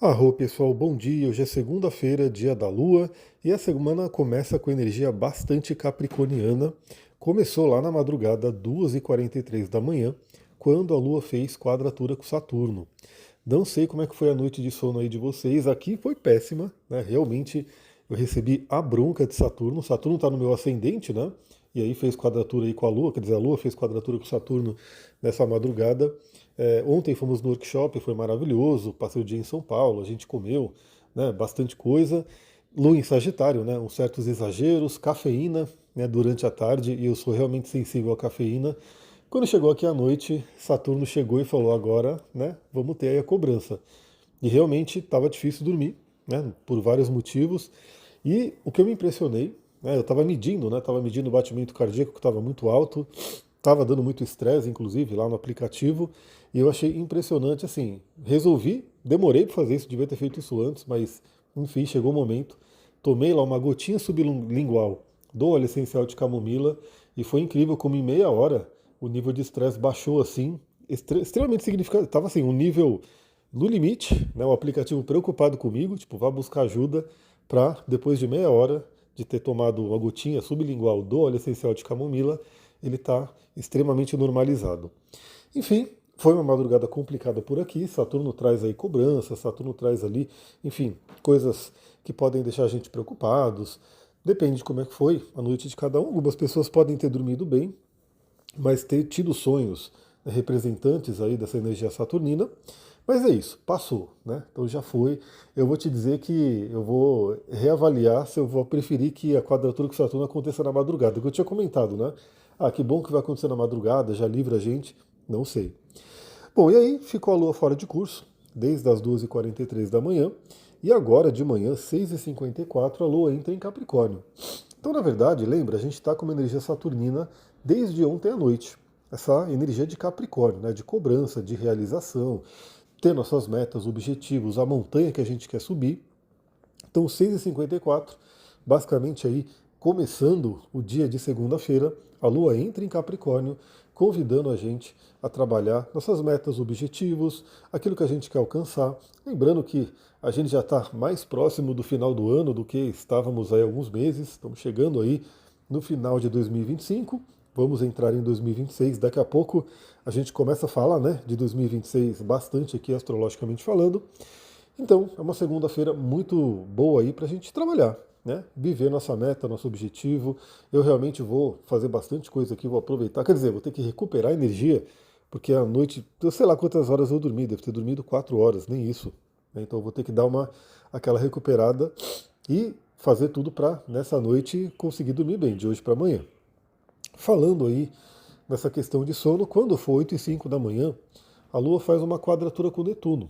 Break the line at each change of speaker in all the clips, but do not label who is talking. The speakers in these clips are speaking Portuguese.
Arro, pessoal, bom dia. Hoje é segunda-feira, dia da Lua, e a semana começa com energia bastante capricorniana. Começou lá na madrugada, 2h43 da manhã, quando a Lua fez quadratura com Saturno. Não sei como é que foi a noite de sono aí de vocês. Aqui foi péssima, né? Realmente eu recebi a bronca de Saturno. Saturno está no meu ascendente, né? E aí fez quadratura aí com a Lua, quer dizer, a Lua fez quadratura com Saturno nessa madrugada. Ontem fomos no workshop, foi maravilhoso. Passei o dia em São Paulo, a gente comeu, né, bastante coisa. Lua em Sagitário, né? Uns certos exageros, cafeína, né, durante a tarde, e eu sou realmente sensível à cafeína. Quando chegou aqui à noite, Saturno chegou e falou: agora, né, vamos ter aí a cobrança. E realmente estava difícil dormir, né, por vários motivos. E o que eu me impressionei, né, eu estava medindo, né, estava medindo o batimento cardíaco que estava muito alto, estava dando muito estresse, inclusive, lá no aplicativo, e eu achei impressionante, assim, resolvi, demorei para fazer isso, devia ter feito isso antes, mas, enfim, chegou o momento. Tomei lá uma gotinha sublingual do óleo essencial de camomila, e foi incrível como em meia hora o nível de estresse baixou assim, extremamente significativo. Estava assim, um nível no limite, né, o aplicativo preocupado comigo, tipo, vá buscar ajuda para, depois de meia hora de ter tomado uma gotinha sublingual do óleo essencial de camomila, ele está extremamente normalizado. Enfim, foi uma madrugada complicada por aqui. Saturno traz aí cobrança, Saturno traz ali, enfim, coisas que podem deixar a gente preocupados. Depende de como é que foi a noite de cada um. Algumas pessoas podem ter dormido bem, mas ter tido sonhos, né, representantes aí dessa energia saturnina. Mas é isso, passou, né? Então já foi. Eu vou te dizer que eu vou reavaliar se eu vou preferir que a quadratura com Saturno aconteça na madrugada, que eu tinha comentado, né? Ah, que bom que vai acontecer na madrugada, já livra a gente. Não sei. Bom, e aí ficou a Lua fora de curso, desde as 2h43 da manhã, e agora de manhã, 6h54, a Lua entra em Capricórnio. Então, na verdade, lembra, a gente está com uma energia saturnina desde ontem à noite. Essa energia de Capricórnio, né, de cobrança, de realização, ter nossas metas, objetivos, a montanha que a gente quer subir. Então, 6h54, basicamente aí, começando o dia de segunda-feira, a Lua entra em Capricórnio, convidando a gente a trabalhar nossas metas, objetivos, aquilo que a gente quer alcançar. Lembrando que a gente já está mais próximo do final do ano do que estávamos aí há alguns meses, estamos chegando aí no final de 2025, vamos entrar em 2026. Daqui a pouco a gente começa a falar, né, de 2026 bastante aqui astrologicamente falando. Então, é uma segunda-feira muito boa aí para a gente trabalhar, né? Viver nossa meta, nosso objetivo. Eu realmente vou fazer bastante coisa aqui, vou aproveitar. Quer dizer, vou ter que recuperar energia, porque à noite, eu sei lá quantas horas eu dormi, devo ter dormido 4 horas, nem isso, né? Então eu vou ter que dar aquela recuperada e fazer tudo para nessa noite conseguir dormir bem, de hoje para amanhã. Falando aí nessa questão de sono, quando for 8h05 da manhã, a Lua faz uma quadratura com Netuno.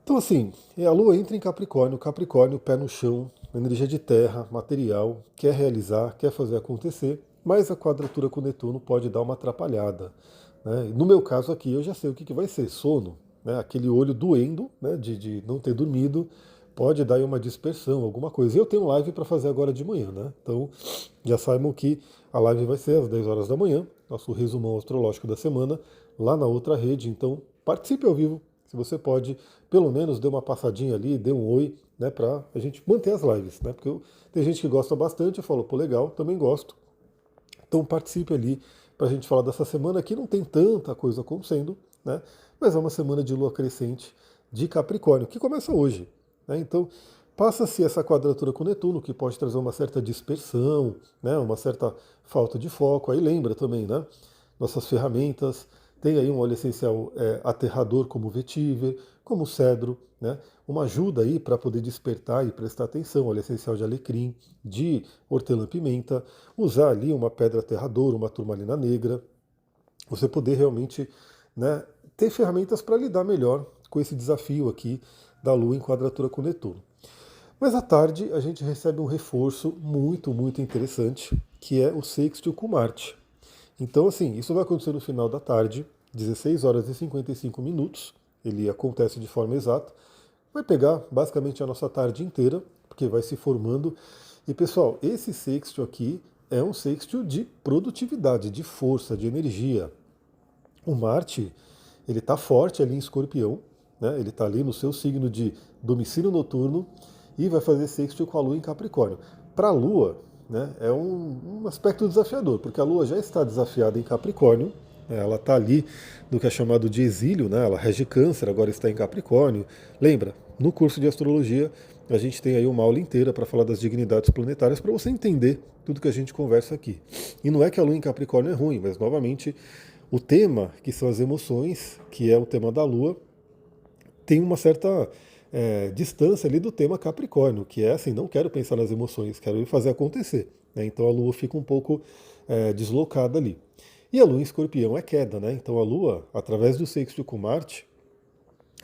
Então, assim, a Lua entra em Capricórnio, Capricórnio, pé no chão, energia de terra, material, quer realizar, quer fazer acontecer, mas a quadratura com Netuno pode dar uma atrapalhada, né? No meu caso aqui, eu já sei o que vai ser: sono, né? Aquele olho doendo, né? De não ter dormido, pode dar aí uma dispersão, alguma coisa. E eu tenho live para fazer agora de manhã, né? Então, já saibam que a live vai ser às 10 horas da manhã, nosso resumão astrológico da semana, lá na outra rede. Então, participe ao vivo. Se você pode, pelo menos dê uma passadinha ali, dê um oi, né, pra a gente manter as lives, né? Porque tem gente que gosta bastante, eu falo, pô, legal, também gosto. Então participe ali pra gente falar dessa semana que não tem tanta coisa acontecendo, né? Mas é uma semana de lua crescente de Capricórnio, que começa hoje, né? Então passa-se essa quadratura com Netuno, que pode trazer uma certa dispersão, né? Uma certa falta de foco. Aí lembra também, né? Nossas ferramentas, tem aí um óleo essencial aterrador como o vetiver, como o cedro, né? Uma ajuda aí para poder despertar e prestar atenção, óleo essencial de alecrim, de hortelã-pimenta, usar ali uma pedra aterradora, uma turmalina negra, você poder realmente, né, ter ferramentas para lidar melhor com esse desafio aqui da Lua em quadratura com Netuno. Mas à tarde a gente recebe um reforço muito, muito interessante, que é o sextil com Marte. Então, assim, isso vai acontecer no final da tarde, 16 horas e 55 minutos. Ele acontece de forma exata. Vai pegar basicamente a nossa tarde inteira, porque vai se formando. E pessoal, esse sextil aqui é um sextil de produtividade, de força, de energia. O Marte, ele está forte ali em Escorpião, né? Ele está ali no seu signo de domicílio noturno e vai fazer sextil com a Lua em Capricórnio. Para a Lua, né, é um aspecto desafiador, porque a Lua já está desafiada em Capricórnio, né, ela está ali no que é chamado de exílio, né, ela rege Câncer, agora está em Capricórnio. Lembra, no curso de astrologia a gente tem aí uma aula inteira para falar das dignidades planetárias para você entender tudo que a gente conversa aqui. E não é que a Lua em Capricórnio é ruim, mas novamente o tema, que são as emoções, que é o tema da Lua, tem uma certa distância ali do tema Capricórnio, que é assim, não quero pensar nas emoções, quero ir fazer acontecer. Né? Então a Lua fica um pouco deslocada ali. E a Lua em Escorpião é queda, né? Então a Lua, através do sextil com Marte,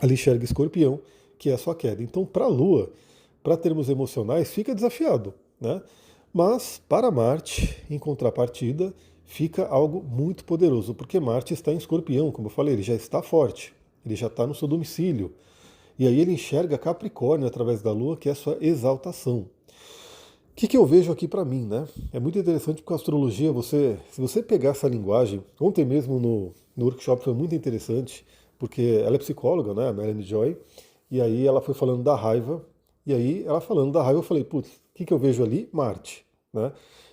ela enxerga Escorpião, que é a sua queda. Então para a Lua, para termos emocionais, fica desafiado, né? Mas para Marte, em contrapartida, fica algo muito poderoso, porque Marte está em Escorpião, como eu falei, ele já está forte, ele já está no seu domicílio. E aí ele enxerga Capricórnio através da Lua, que é a sua exaltação. O que eu vejo aqui para mim, né? É muito interessante porque a astrologia, se você pegar essa linguagem, ontem mesmo no workshop foi muito interessante, porque ela é psicóloga, né, a Melanie Joy, e aí ela foi falando da raiva, e aí ela falando da raiva eu falei, putz, o que eu vejo ali? Marte, né?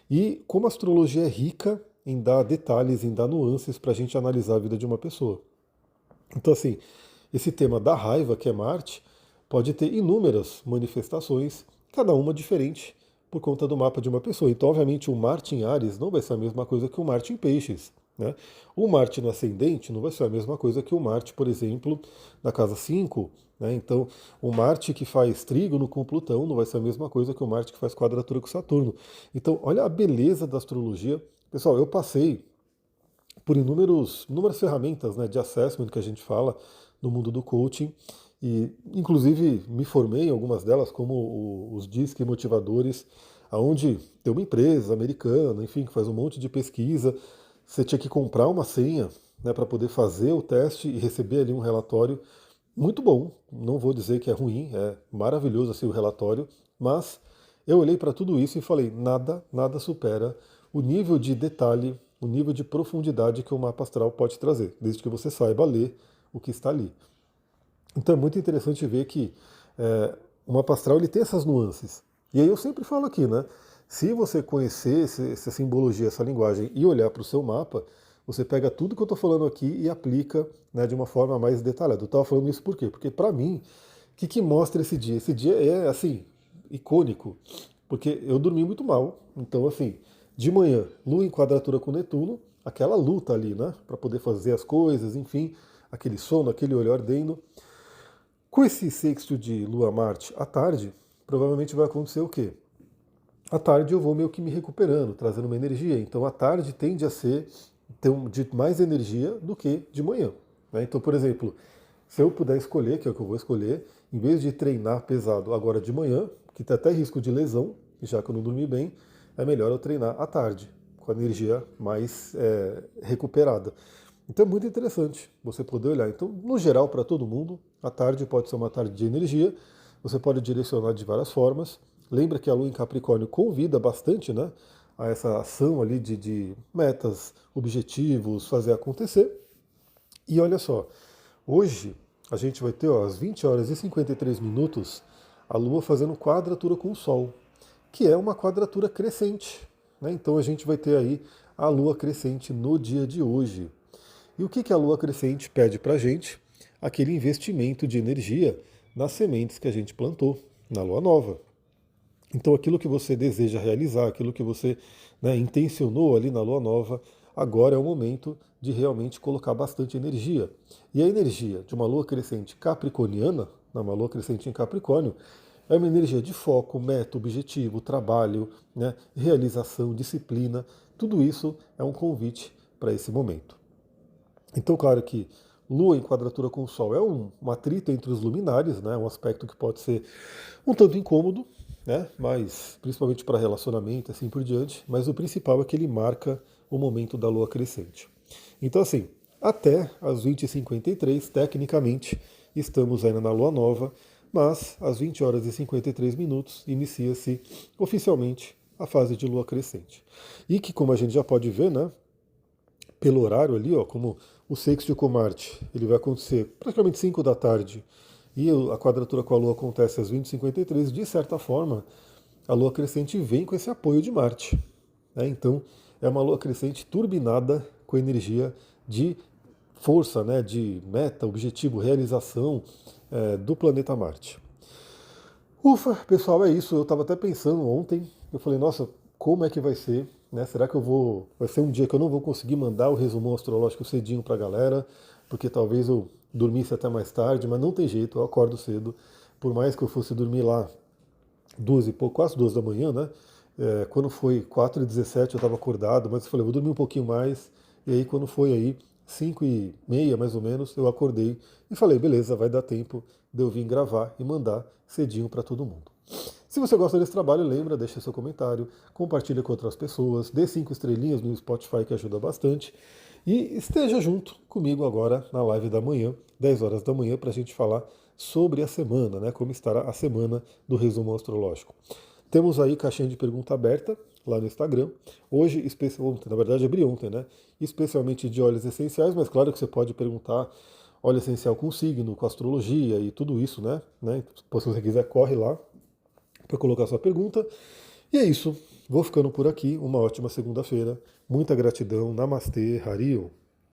E como a astrologia é rica em dar detalhes, em dar nuances para a gente analisar a vida de uma pessoa. Então, assim, esse tema da raiva, que é Marte, pode ter inúmeras manifestações, cada uma diferente por conta do mapa de uma pessoa. Então, obviamente, o Marte em Áries não vai ser a mesma coisa que o Marte em Peixes. Né? O Marte no ascendente não vai ser a mesma coisa que o Marte, por exemplo, na casa 5. Né? Então, o Marte que faz trígono com Plutão não vai ser a mesma coisa que o Marte que faz quadratura com Saturno. Então, olha a beleza da astrologia. Pessoal, eu passei por inúmeras ferramentas, né, de assessment que a gente fala no mundo do coaching, e inclusive me formei em algumas delas, como os DISC motivadores, aonde tem uma empresa americana, enfim, que faz um monte de pesquisa. Você tinha que comprar uma senha, né, para poder fazer o teste e receber ali um relatório muito bom. Não vou dizer que é ruim, é maravilhoso assim o relatório, mas eu olhei para tudo isso e falei, nada supera o nível de detalhe, o nível de profundidade que o mapa astral pode trazer, desde que você saiba ler o que está ali. Então é muito interessante ver que o mapa astral ele tem essas nuances. E aí eu sempre falo aqui, né? Se você conhecer essa simbologia, essa linguagem e olhar para o seu mapa, você pega tudo que eu estou falando aqui e aplica, né, de uma forma mais detalhada. Eu estava falando isso por quê? Porque para mim, o que mostra esse dia? Esse dia é assim, icônico, porque eu dormi muito mal. Então, assim, de manhã, Lua em quadratura com Netuno, aquela luta ali, né? Para poder fazer as coisas, enfim, aquele sono, aquele olho ardendo. Com esse sexto de Lua-Marte à tarde, provavelmente vai acontecer o quê? À tarde eu vou meio que me recuperando, trazendo uma energia. Então à tarde tende a ser de mais energia do que de manhã. Né? Então, por exemplo, se eu puder escolher, que é o que eu vou escolher, em vez de treinar pesado agora de manhã, que tem até risco de lesão, já que eu não dormi bem, é melhor eu treinar à tarde, com a energia mais recuperada. Então é muito interessante você poder olhar. Então, no geral, para todo mundo, a tarde pode ser uma tarde de energia, você pode direcionar de várias formas. Lembra que a Lua em Capricórnio convida bastante, né, a essa ação ali de metas, objetivos, fazer acontecer. E olha só, hoje a gente vai ter às 20 horas e 53 minutos a Lua fazendo quadratura com o Sol, que é uma quadratura crescente. Né? Então a gente vai ter aí a Lua crescente no dia de hoje. E o que a Lua crescente pede para a gente? Aquele investimento de energia nas sementes que a gente plantou na Lua nova. Então aquilo que você deseja realizar, aquilo que você, né, intencionou ali na Lua nova, agora é o momento de realmente colocar bastante energia. E a energia de uma Lua crescente capricorniana, uma Lua crescente em Capricórnio, é uma energia de foco, meta, objetivo, trabalho, né, realização, disciplina. Tudo isso é um convite para esse momento. Então, claro que Lua em quadratura com o Sol é um atrito entre os luminares, né? Um aspecto que pode ser um tanto incômodo, né? Mas principalmente para relacionamento, assim por diante. Mas o principal é que ele marca o momento da Lua crescente. Então, assim, até as 20h53, tecnicamente, estamos ainda na Lua nova, mas às 20 horas e 53 minutos inicia-se oficialmente a fase de Lua crescente. E que, como a gente já pode ver, né? Pelo horário ali, ó, como o sextil com Marte, ele vai acontecer praticamente 5 da tarde e a quadratura com a Lua acontece às 20h53, de certa forma, a Lua crescente vem com esse apoio de Marte. Né? Então, é uma Lua crescente turbinada com energia de força, né, de meta, objetivo, realização do planeta Marte. Ufa, pessoal, é isso. Eu estava até pensando ontem, eu falei, nossa, como é que vai ser? Né? Será que eu vou. Vai ser um dia que eu não vou conseguir mandar o resumão astrológico cedinho para a galera, porque talvez eu dormisse até mais tarde, mas não tem jeito, eu acordo cedo. Por mais que eu fosse dormir lá 2h e pouco, quase 2 da manhã, né? Quando foi 4h17 eu estava acordado, mas eu falei, vou dormir um pouquinho mais. E aí quando foi aí 5h30 mais ou menos, eu acordei e falei, beleza, vai dar tempo de eu vir gravar e mandar cedinho para todo mundo. Se você gosta desse trabalho, lembra, deixa seu comentário, compartilha com outras pessoas, dê 5 estrelinhas no Spotify que ajuda bastante. E esteja junto comigo agora na live da manhã, 10 horas da manhã, para a gente falar sobre a semana, né? Como estará a semana do resumo astrológico. Temos aí caixinha de pergunta aberta lá no Instagram. Hoje, na verdade abri ontem, né? Especialmente de óleos essenciais, mas claro que você pode perguntar óleo essencial com signo, com astrologia e tudo isso, né? Se você quiser, corre lá para colocar sua pergunta. E é isso. Vou ficando por aqui. Uma ótima segunda-feira. Muita gratidão. Namastê, Harion.